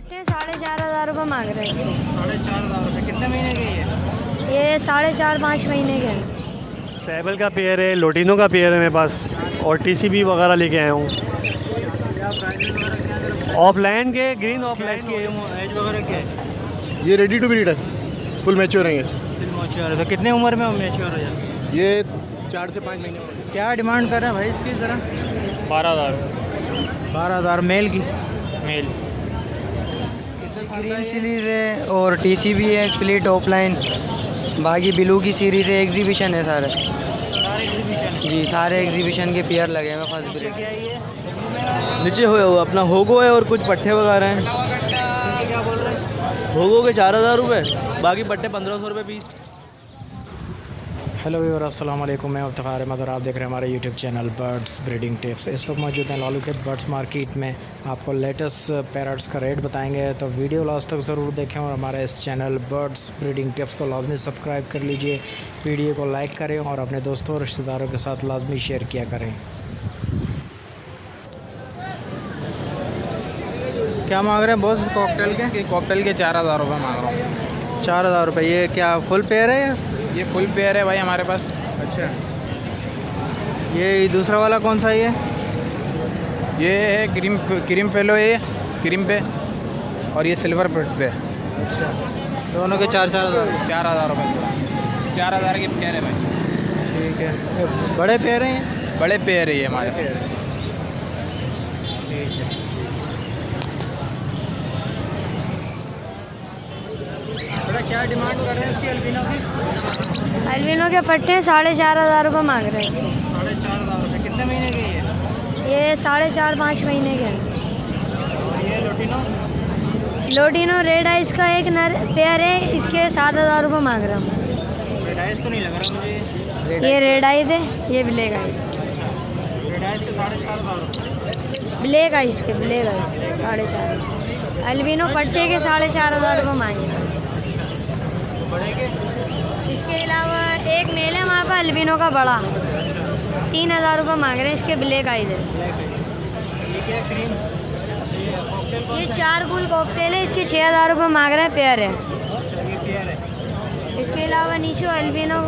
पट्टे 4,500 रुपये मांग रहे हैं इसके। 4,500 रुपये। कितने महीने के ये 4.5-5 महीने के हैं। सैबल का पेयर है, लोटिनो का पेयर है मेरे पास, और टीसीबी वगैरह लेके आया हूँ। ऑफलाइन के ग्रीन ऑफलाइन की एज वगैरह क्या है? ये रेडी टू ब्रीड है, फुल मैच्योर हैं ये। फिर मैच्योर है तो कितने उम्र में मैच्योर हो जाते हैं? ये 4 से 5 महीने में। क्या डिमांड कर रहे हैं भाई इसकी ज़रा? 12,000 12,000 मेल की। मेल। ग्रीन सीरीज है और टीसीबी है, स्प्लिट ऑफलाइन, बाकी ब्लू की सीरीज है, एग्जीबिशन है सारे। सारे एग्जीबिशन जी सारे एग्जीबिशन के पेयर लगे हैं फर्स्ट ब्रीड। क्या है ये? नीचे हो अपना होगो है और कुछ पट्टे वगैरह हैं। क्या बोल रहे हैं? होगो के 4,000 रुपये, बाकी पट्टे 1,500 रुपये पीस। हेलो व्यूअर, अस्सलाम वालेकुम। मैं इफ्तिखार अहमद और आप देख रहे हैं हमारे YouTube channel birds breeding tips. इस वक्त मौजूद हैं लालू खेत बर्ड्स मार्केट में। आपको लेटेस्ट पैरट्स का रेट बताएंगे, तो वीडियो लास्ट तक ज़रूर देखें और हमारे इस चैनल बर्ड्स ब्रीडिंग टिप्स को लाजमी सब्सक्राइब कर लीजिए, वीडियो को लाइक करें और अपने दोस्तों और रिश्तेदारों के साथ लाजमी शेयर किया करें। क्या मांग रहे हैं बॉस कॉकटेल के? कॉकटेल के 4,000 रुपये मांग रहा हूँ। 4,000 रुपये। ये क्या फुल पेयर है या? ये फुल पेयर है भाई हमारे पास। अच्छा। ये दूसरा वाला कौन सा है? ये है क्रीम फेलो है, क्रीम पे, और ये सिल्वर पे। अच्छा। दोनों के 4,000 4,000 रुपये। 4,000 के पेयर है भाई। ठीक है। ये बड़े पेयर हैं ये? बड़े पेयर है ये हमारे। ठीक है। क्या डिमांड कर रहे हैं इसकी अल्बिनो की? अल्बिनो के पट्टे 4,500 रुपये मांग रहे हैं इसके। 4,500 रुपये। कितने महीने के ये 4.5-5 महीने के हैं। ये लोटिनो? लोटिनो रेड आइस का एक नर पेयर है, इसके 7,000 रुपये मांग रहा हूँ। रेड आइस तो नहीं लग रहा मुझे। ये रेड आइस है, ये ब्लैक आइस। रेड आइस के 4,500 रुपये। ब्लैक आइस के 4,500। अल्बिनो पट्टे के 4,500 रुपये मांगे थे इसके। इसके अलावा एक मेल है हमारे पास अल्बिनो का बड़ा, 3,000 रुपये मांग रहे हैं। इसके ब्लैक आइज है। ये 4 गुल कॉकटेल है, इसके 6,000 रुपये मांग रहे हैं, पेयर है। इसके अलावा नीचे अल्बिनो,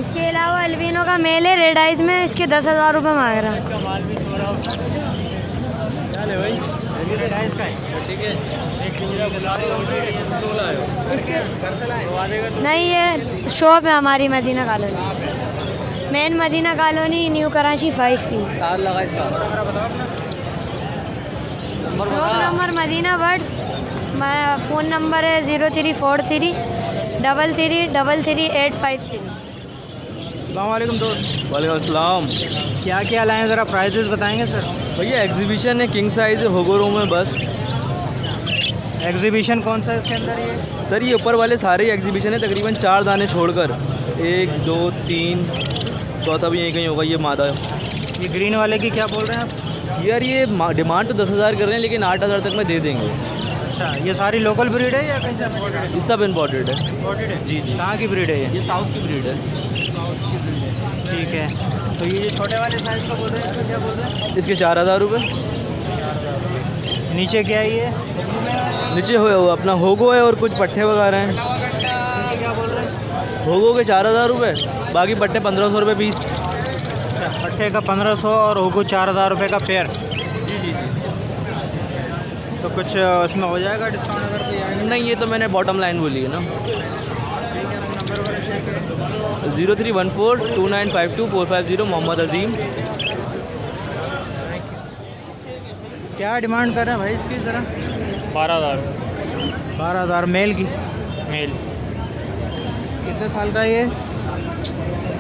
इसके अलावा अल्बिनो का मेल है रेड आइज में, इसके 10,000 रुपये मांग रहा है। इसके नहीं, ये शॉप है हमारी Madina colony, main Madina colony, new Karachi 5 की। Number Madina birds, phone number है 034333333853। अस्सलामुअलैकुम दोस्त। वालेकुम अस्सलाम। क्या क्या लाए हैं, ज़रा प्राइजेस बताएंगे सर? भैया एग्जीबिशन है, किंग साइज़ है, होगो रूम है बस। एग्जीबिशन कौन सा है इसके अंदर? ये सर ये ऊपर वाले सारे एग्जीबिशन है, तकरीबन 4 दाने छोड़कर, 1 2 3, चौथा भी यहीं कहीं होगा। ये मादा है। ये ग्रीन वाले की क्या बोल रहे हैं आप? यार ये डिमांड तो 10,000 कर रहे हैं, लेकिन 8,000 तक में दे देंगे। अच्छा, ये सारी लोकल ब्रीड है या कहीं से imported है? ये सब इम्पोर्टेड है। Imported है? जी जी। कहाँ की ब्रीड है ये? ये साउथ की ब्रीड है। ठीक है। तो ये जो छोटे वाले साइज़ का बोल रहे हैं, इसका क्या बोल रहे हैं? इसके 4,000 रुपये। नीचे क्या है ये? नीचे हो अपना होगो है और कुछ पट्टे वगैरह हैं। नीचे क्या बोल रहे हैं? होगो के 4,000 रुपये, बाकी पट्टे 1,500 रुपये पीस। अच्छा, पट्टे का 1,500 और होगो 4,000 रुपये का पेयर। जी जी जी। तो कुछ उसमें हो जाएगा डिस्काउंट अगर कोई आएगा? नहीं, ये तो मैंने बॉटम लाइन बोली है ना। 0314295245 मोहम्मद अजीम। क्या डिमांड कर रहे हैं भाई इसकी ज़रा? 12,000 12,000 मेल की। मेल। कितने साल का है ये?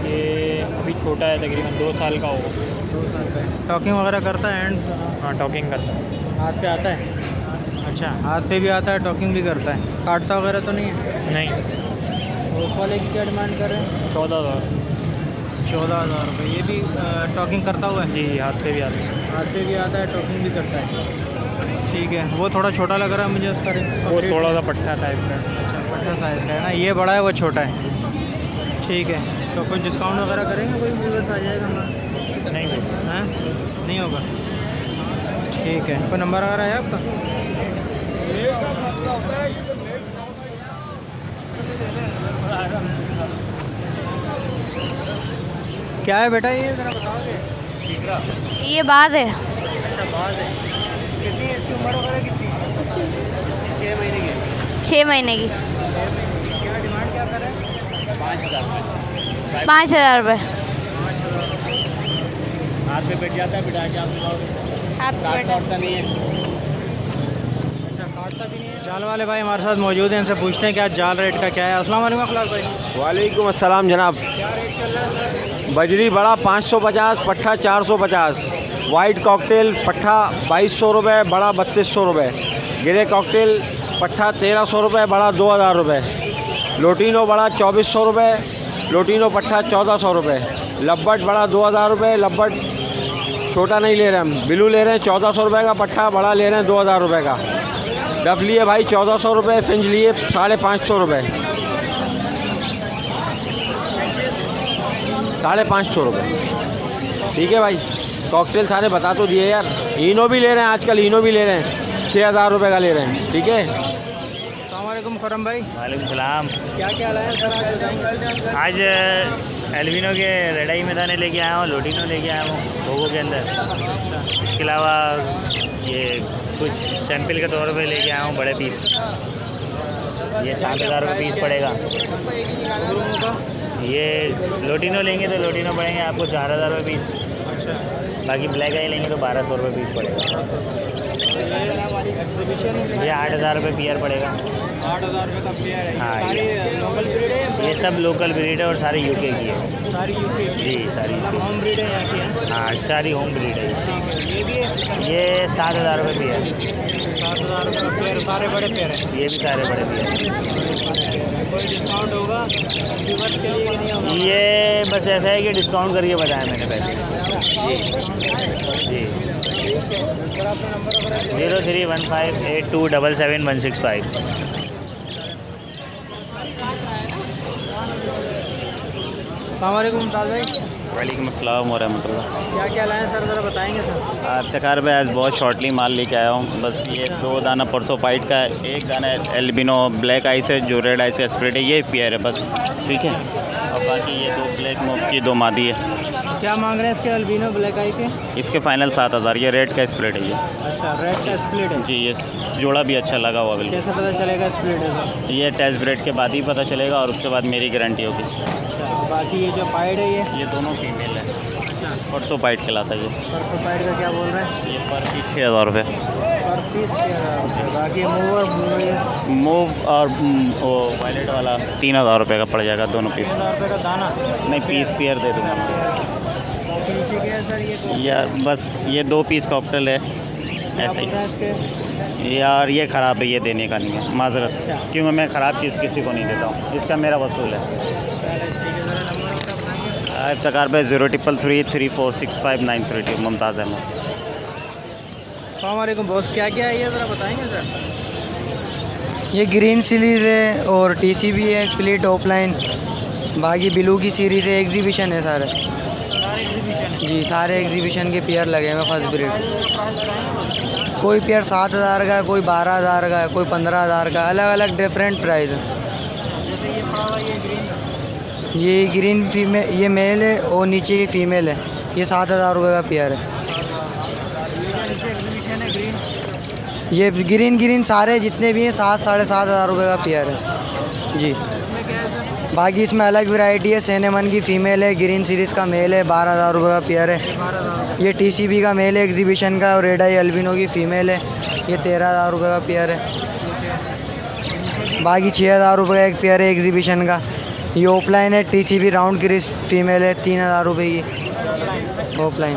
ये अभी छोटा है, तकरीबन 2 साल का होगा। 2 साल का है। टॉकिंग वगैरह करता है एंड? हाँ, टॉकिंग करता है। हाथ पे आता है? अच्छा, हाथ पे भी आता है, टॉकिंग भी करता है। काटता वगैरह तो नहीं है? नहीं। और उस वाले की क्या डिमांड कर रहे हैं? 14,000। 14,000 रुपये। ये भी टॉकिंग करता हुआ है? जी, हाथ पे भी आता है। हाथ पे भी आता है, टॉकिंग भी करता है। ठीक है। वो थोड़ा छोटा लग रहा है मुझे उसका रेट। वो थोड़ा सा पट्टा टाइप का। अच्छा, पट्टा साइज़ का है ना, ये बड़ा है वो छोटा है। ठीक है। तो कुछ डिस्काउंट वगैरह करेंगे? कोई व्यूअर्स आ जाएगा हमारा? नहीं। हाँ, नहीं होगा। ठीक है, कोई नंबर वगैरह है आपका? क्या है बेटा ये, ज़रा बताओगे? ये बात है। अच्छा, बात है। कितनी है इसकी उम्र वगैरह कितनी है? 6 महीने की। 6 महीने की। क्या डिमांड क्या कर रहे हैं? 5,000 5,000 रुपये। हाथ पे बैठ जाता है, बिठा के आप हाथ काटता नहीं है। अच्छा, काटता भी नहीं है। जाल वाले भाई हमारे साथ मौजूद हैं, इनसे पूछते हैं क्या जाल रेट का क्या है। अस्सलाम वालेकुम अखलाक भाई। वालेकुम अस्सलाम जनाब। क्या रेट चल रहा है सर? बजरी बड़ा 550, पट्ठा 450, वाइट कॉकटेल पट्ठा 2200 रुपये, बड़ा 3200 रुपये, गिरे कॉकटेल पट्ठा 1300 रुपये, बड़ा 2000 रुपये, लोटिनो बड़ा 2400 रुपये, लोटिनो पट्ठा 1400 रुपये, लब्बट बड़ा 2000 रुपये, लब्बट छोटा नहीं ले रहे हम, बिलू ले रहे हैं 1400 रुपये का पट्ठा, बड़ा ले रहे हैं 2000 रुपये का, डफ लिए भाई 1400 रुपये, फिंज लिए 550 रुपये, 550 रुपये। ठीक है भाई, कॉकटेल सारे बता तो दिए यार। इनो भी ले रहे हैं आजकल, इनो भी ले रहे हैं 6000 रुपये का ले रहे हैं। ठीक है, अस्सलाम वालेकुम खुरम भाई। वालेकुम सलाम। क्या क्या लाए हैं सर आज बताएंगे? आज एल्बिनो के रेडाई में दाने लेके आया हूँ, लोटिनो लेके आया हूँ लोगों के अंदर। इसके अलावा ये कुछ सैंपल के तौर पे लेके आया हूँ बड़े पीस। ये 7,000 रुपये पीस पड़ेगा। ये लोटिनो लेंगे तो लोटिनो पड़ेंगे आपको 4,000 रुपये पीस। अच्छा, बाकी ब्लैक आई लेंगे तो 1,200 रुपये पीस पड़ेगा। ये 8,000 रुपये पेयर पड़ेगा। 8,000 रुपये का पेयर है। हाँ, सारी लोकल ब्रीड है? ये सब लोकल ब्रीड है और सारी यूके की है। सारी यूके की? जी, सारी मतलब होम ब्रीड है यहाँ की है? हाँ, सारी होम ब्रीड है। ठीक है, ये भी है? ये 7,000 रुपये पेयर। 7,000 रुपये का पेयर, सारे बड़े पेयर हैं? ये भी सारे बड़े पेयर। कोई डिस्काउंट होगा व्यूअर्स के लिए कि नहीं होगा? ये बस ऐसा है कि डिस्काउंट करके बताया मैंने पैसे। जी जी। सर आपका नंबर वगैरह? 031582777165। अस्सलाम वालेकुम मुमताज़ भाई। वालेकुम अस्सलाम वरहमतुल्लाह। क्या क्या लाए हैं सर, ज़रा बताएंगे सर? इफ्तिखार भाई आज बहुत शॉर्टली माल लेके आया हूँ। बस ये 2 दाना परसों पाइट का है, 1 दाना एल्बिनो ब्लैक आई से जो रेड आई से स्प्रेड है, ये पेयर है बस। ठीक है, और बाकी ये 2 ब्लैक मुफ्त की 2 मादी है। क्या मांग रहे हैं इसके अल्बिनो ब्लैक आई के? इसके फाइनल 7,000। ये रेड का स्प्रेड है ये। अच्छा, रेड का स्प्लिट है? जी, ये जोड़ा भी अच्छा लगा हुआ बिल्कुल। कैसे पता चलेगा स्प्लिट है सर? ये टेस्ट ब्रेड के बाद ही पता चलेगा और उसके बाद मेरी गारंटी होगी। अच्छा, बाकी ये जो पाइड है ये दोनों फीमेल है। अच्छा, परसों पाइट खिलाता है ये। परसों पाइड का क्या बोल रहे हैं? ये पर पीस 6,000 रुपये। पर पीस 6,000 रुपये। बाकी मूव और मूव और वो वायलेट वाला 3,000 रुपये का पड़ जाएगा दोनों पीस। 3,000 रुपये का दाना? नहीं, पीस पेयर दे दूँगा। नीचे क्या है सर ये? यार बस ये 2 पीस कॉकटेल है ऐसे ही। यार ये ख़राब है, ये देने का नहीं है, माजरत। क्योंकि मैं ख़राब चीज़ किसी को नहीं देता हूँ, इसका मेरा वसूल है। इफ्तिखार भाई 0333346593 मुमताज़ अहमद। अस्सलाम वालेकुम बॉस। क्या क्या है ये, ज़रा बताएंगे सर? ये ग्रीन सीरीज़ है और टीसीबी है, स्प्लिट ऑफलाइन, बाकी ब्लू की सीरीज़ है। एग्जीबिशन है सारे। जी, सारे एग्जीबिशन के पेयर लगे हैं फर्स्ट ब्रीड। कोई पेयर 7,000 का है, कोई 12,000 का है, कोई 15,000 का, अलग अलग डिफरेंट प्राइस है। जैसे ये पड़ा हुआ ये ग्रीन, ये ग्रीन फीमेल, ये मेल है और नीचे की फ़ीमेल है। ये 7,000 रुपये का पेयर है। ये ग्रीन सारे जितने भी हैं 7-7,500 रुपये का पेयर है जी। बाकी इसमें अलग वैरायटी है। सेनेमन की फ़ीमेल है, ग्रीन सीरीज़ का मेल है, 12,000 रुपये का पेयर है। ये टीसीबी का मेल है एग्जीबिशन का, और रेड आई अल्बिनो की फ़ीमेल है, ये 13,000 रुपये का पेयर है। बाकी 6,000 रुपये का एक पेयर है एग्जीबिशन का। ये ऑफलाइन है, टीसीबी राउंड क्रिस फ़ीमेल है, 3,000 रुपये की ऑफलाइन।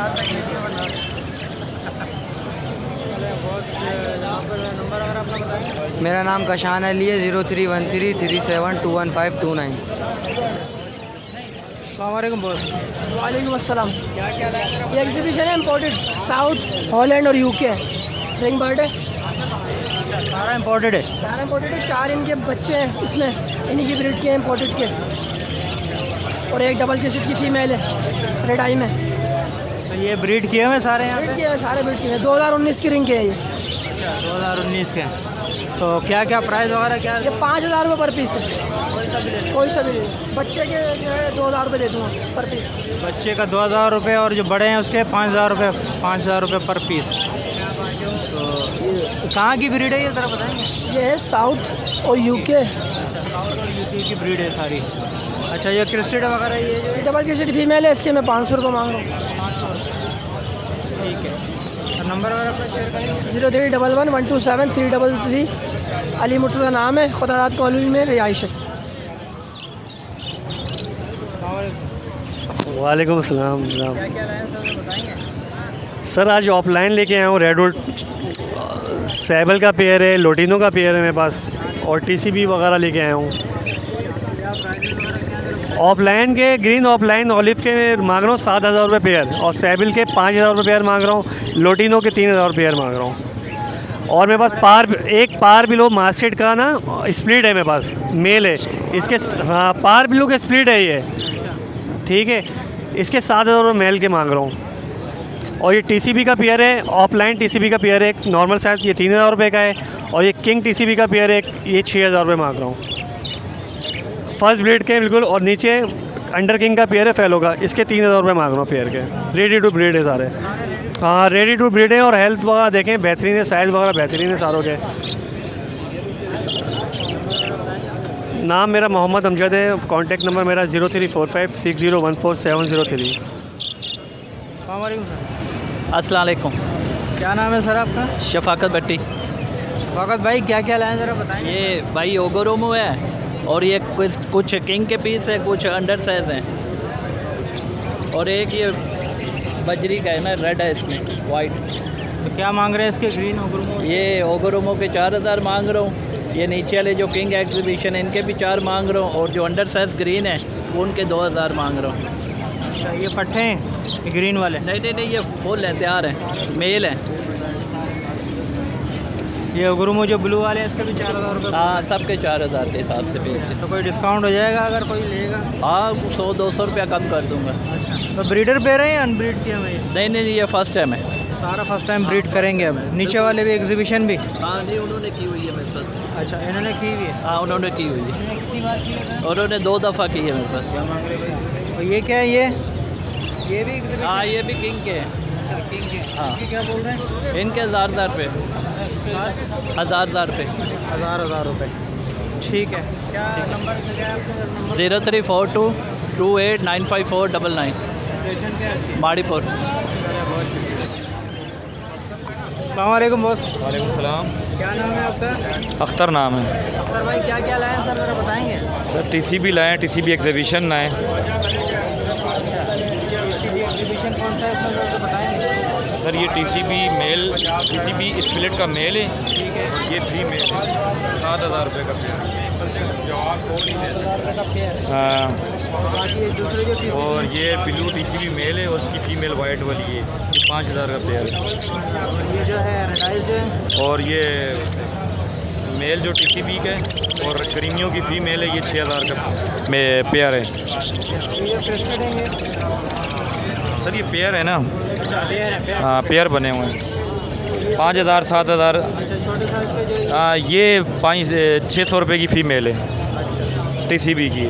मेरा नाम कशान अली है, 031337215229। अस्सलाम वालेकुम बॉस। वालेकुम अस्सलाम। क्या क्या लाए हैं? ये एग्जीबिशन है इम्पोर्टेड, साउथ, हॉलैंड और यूके रिंग बर्ड है। सारा इम्पोर्टेड है? सारा इम्पोर्टेड है। 4 इनके बच्चे हैं इसमें, इन्हीं की ब्रीड के इम्पोर्टेड के, और एक डबल किसिट की फ़ीमेल है रेड आई में। तो ये ब्रीड किए हुए सारे यहाँ ब्रीड पे? किए हुए सारे ब्रीड किए हुए 2019 की रिंग के हैं ये। अच्छा 2019 के। तो क्या क्या प्राइस वगैरह क्या? ये 5,000 रुपये पर पीस है, कोई सा भी ले लो। बच्चे के जो है 2,000 रुपये दे दूँगा पर पीस। बच्चे का 2,000 रुपये और जो बड़े हैं उसके 5,000 रुपये पर पीस। तो ये कहाँ की ब्रीड है ये ज़रा बताएंगे? ये है साउथ और यूके की ब्रीड है सारी। अच्छा ये क्रिस्टेड वगैरह ये जो है? डबल क्रिस्टेड फीमेल है, इसके मैं 500 रुपये मांग रहा हूँ। ठीक है। और नंबर वगैरह अपना शेयर करेंगे? 0311127333। अली मुर्तज़ा नाम है, खुदादाद कॉलोनी में रिहाइश है। वालेकुम अस्सलाम। क्या क्या लाए हैं सर बताएंगे? सर आज ऑफलाइन लेके आया हूँ रेडवुड सैबल का पेयर है, लोटिनो का पेयर है मेरे पास, और टीसीबी वगैरह लेके आया हूँ। ऑफलाइन के ग्रीन ऑफलाइन ऑलिव के मांग रहा हूँ 7,000 रुपये पेयर, और सैबल के 5,000 रुपये पेयर मांग रहा हूँ, लोटिनो के 3,000 पेयर मांग रहा हूँ। और मेरे पास एक पार बिलो मास्केट का ना स्प्लिट है मेरे पास, मेल है इसके। हाँ पार बिलो का स्प्लिट है ये, ठीक है। इसके 7,000 रुपये मेल के मांग रहा हूँ। और ये टीसीबी का पेयर है, ऑफलाइन टीसीबी का पेयर है, एक नॉर्मल साइज, ये 3,000 रुपये का है। और ये किंग टीसीबी का पेयर है, ये 6,000 रुपये मांग रहा हूँ। फर्स्ट ब्रीड के बिल्कुल। और नीचे अंडर किंग का पेयर है फेलो का, इसके 3,000 रुपये मांग रहा हूँ पेयर के। रेडी टू ब्रीड है सारे। हाँ रेडी टू ब्रीड है, और हेल्थ वगैरह देखें बेहतरीन है, साइज़ वगैरह बेहतरीन है सारों के। नाम मेरा मोहम्मद अमजद है, कॉन्टैक्ट नंबर मेरा 0345601470 अस्सलाम वालेकुम। क्या नाम है सर आपका? शफाकत भट्टी। शफाकत भाई क्या क्या लाए ज़रा बताएंगे? ये भाई ओगोरोमो है, और ये कुछ किंग के पीस है, कुछ अंडर साइज हैं, और एक ये बजरी का है ना, रेड है इसमें वाइट। तो क्या मांग रहे हैं इसके ग्रीन ओगोरोमो? ये ओगोरोमो के 4,000 मांग रहा हूँ। ये नीचे वाले जो किंग एग्जीबिशन है इनके भी 4 मांग रहा हूँ, और जो अंडर साइज ग्रीन है वो उनके 2,000 मांग रहा हूँ। अच्छा ये पट्टे हैं ये ग्रीन वाले? नहीं ये फुल है, तैयार है, मेल है। ये ओगोरोमो जो ब्लू वाले हैं इसके भी 4,000 रुपये? हाँ सबके 4,000 के हिसाब से भेजते। तो कोई डिस्काउंट हो जाएगा अगर कोई लेगा? हाँ 100-200 रुपया कम कर दूँगा। तो ब्रीडर पे रहे हैं अनब्रीड किए हुए? नहीं ये फर्स्ट टाइम है, सारा फर्स्ट टाइम ब्रीड करेंगे अब। नीचे वाले भी एग्जीबिशन भी? हाँ जी उन्होंने की हुई है मेरे पास। अच्छा इन्होंने की हुई है? हाँ उन्होंने की हुई है, उन्होंने 2 दफ़ा की है मेरे पास। तो ये क्या है ये भी एग्जीबिशन? हाँ ये भी किंग के हैं। हाँ क्या बोल रहे हैं? इनके 1,000 रुपये, 1,000 रुपये, 1,000 रुपये। ठीक है। क्या नंबर क्या है आपका? 034228954999 माड़ीपुर। अस्सलाम वालेकुम बॉस। वालेकुम सलाम। क्या नाम है आपका? अख्तर नाम है अख्तर भाई क्या क्या लाए हैं सर ज़रा बताएंगे? सर। टीसीबी लाए हैं, टीसीबी एग्जीबिशन लाए। एग्जीबिशन कौन सा है इसमें ज़रा बताएंगे? सर ये टीसीबी मेल, टीसीबी स्प्लिट का मेल है, ठीक है। ये फीमेल है, 7,000 रुपये का पेयर। हाँ। बाकी ये दूसरे जो और ये ब्लू टीसीबी मेल है, उसकी फीमेल वाइट वाली है, ये 5,000 का पेयर है। ये जो है रेडाइज है, और ये मेल जो टीसीबी का है, और क्रीमियों की फीमेल है, ये 6,000 का पेयर है। ये क्रिस्टेड है ये? सर ये पेयर है ना? पेयर है, पेयर। हाँ पेयर बने हुए हैं, 5,000 7,000। अच्छा छोटे साइज के जो हाँ ये 600 रुपये की फ़ीमेल है, टीसीबी की।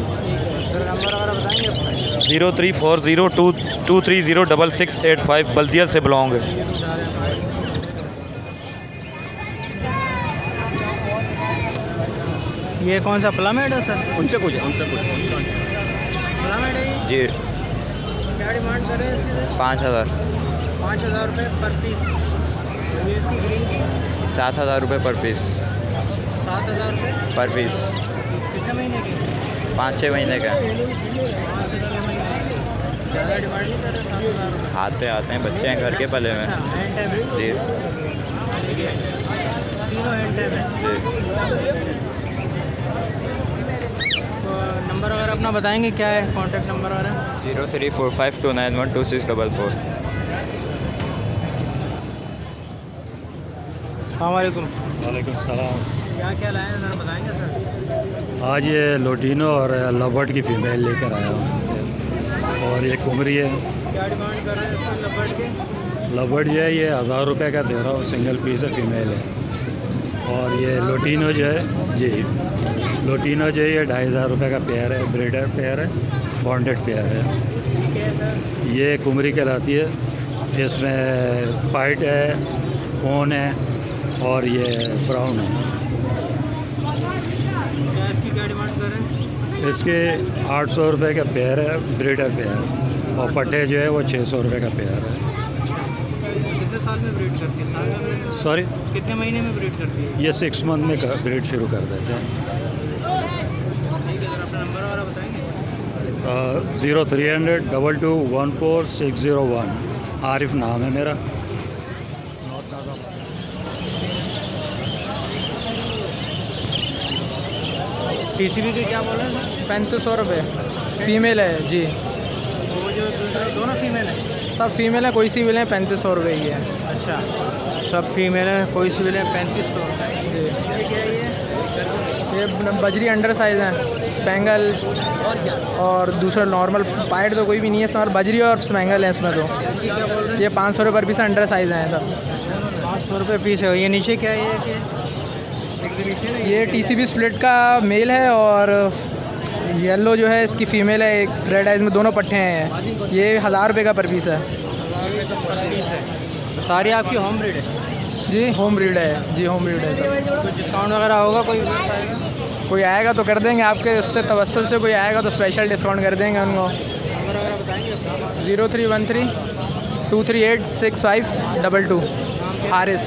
सर नंबर वगैरह बताएंगे अपना? 034022306685 बल्दिया से बिलोंग है। ये कौन सा प्लामेड है सर? उनसे कुछ प्लामेड है ये? जी। क्या डिमांड कर रहे हैं इसकी? 5,000। 5,000 रुपये पर पीस। ये इसकी ग्रीन की? 7,000 रुपये पर पीस। 7,000 रुपये पर पीस। कितने महीने की? 5-6 महीने का। 5 से 6 महीने की। ज़्यादा डिमांड नहीं कर रहे? 7,000 रुपये। आते हैं, बच्चे हैं घर के पले में। अच्छा हैंड टाइम है? जी तीनों हैंड टाइम है। तो नंबर वगैरह अपना बताएंगे क्या है, कॉन्टैक्ट नंबर वगैरह? 0345291264। वालेकुम। वालेकुम सलाम। क्या क्या लाए हैं ज़रा बताएंगे सर? आज ये लोटिनो और लवर्ड की फ़ीमेल लेकर आया हूँ, और ये कुमरी है। क्या डिमांड कर रहे हैं सर? लवर्ड जो है ये 1000 रुपये का दे रहा हूँ, सिंगल पीस है, फीमेल है। और ये लोटिनो जो है जी, लोटिनो जो है ये 2500 रुपये का पेयर है, ब्रीडर पेयर है, बॉन्डेड पेयर है। ये कुमरी कहलाती है, इसमें वाइट है, फोन है और ये ब्राउन है। इसकी क्या डिमांड कर रहे हैं? इसके 800 रुपये का पेयर है, ब्रीडर पेयर, और पट्टे जो है वो 600 रुपये का पेयर है। कितने साल में ब्रीड करती है? साल में ब्रीड? सॉरी, कितने महीने में ब्रीड करती है? ये 6 मंथ में ब्रीड शुरू कर देते हैं। ठीक है सर, अपना नंबर वाला बताएंगे? 0300 2214 आरिफ नाम है मेरा। टीसीबी के क्या बोल रहे हैं? 3500 रुपये फ़ीमेल है जी। वो जो दूसरा दोनों फीमेल है? सब फीमेल है, कोई सी भी लें 3500 रुपये की है। अच्छा, सब फीमेल है, कोई सी भी लें 3500 जी। क्या ये बजरी अंडर साइज़ है, स्पेंगल और दूसरा नॉर्मल पाइट तो कोई भी नहीं है, सर बजरी और स्पेंगल है इसमें। तो ये 500 रुपये पर पीस अंडर साइज़ हैं सब। 500 रुपये पीस है। ये नीचे क्या है? ये टीसीबी स्प्लिट का मेल है और येलो जो है इसकी फ़ीमेल है, एक रेड आइज में दोनों पट्टे हैं। ये 1000 रुपये का पर पीस है। तो सारी आपकी होम ब्रीड है? जी होम ब्रीड है जी, होम ब्रीड है सर। कुछ डिस्काउंट वगैरह होगा? कोई आएगा तो कर देंगे, आपके उससे तवस्सुल से कोई आएगा तो स्पेशल डिस्काउंट कर देंगे उनको। 0313 238 6522 हारिस।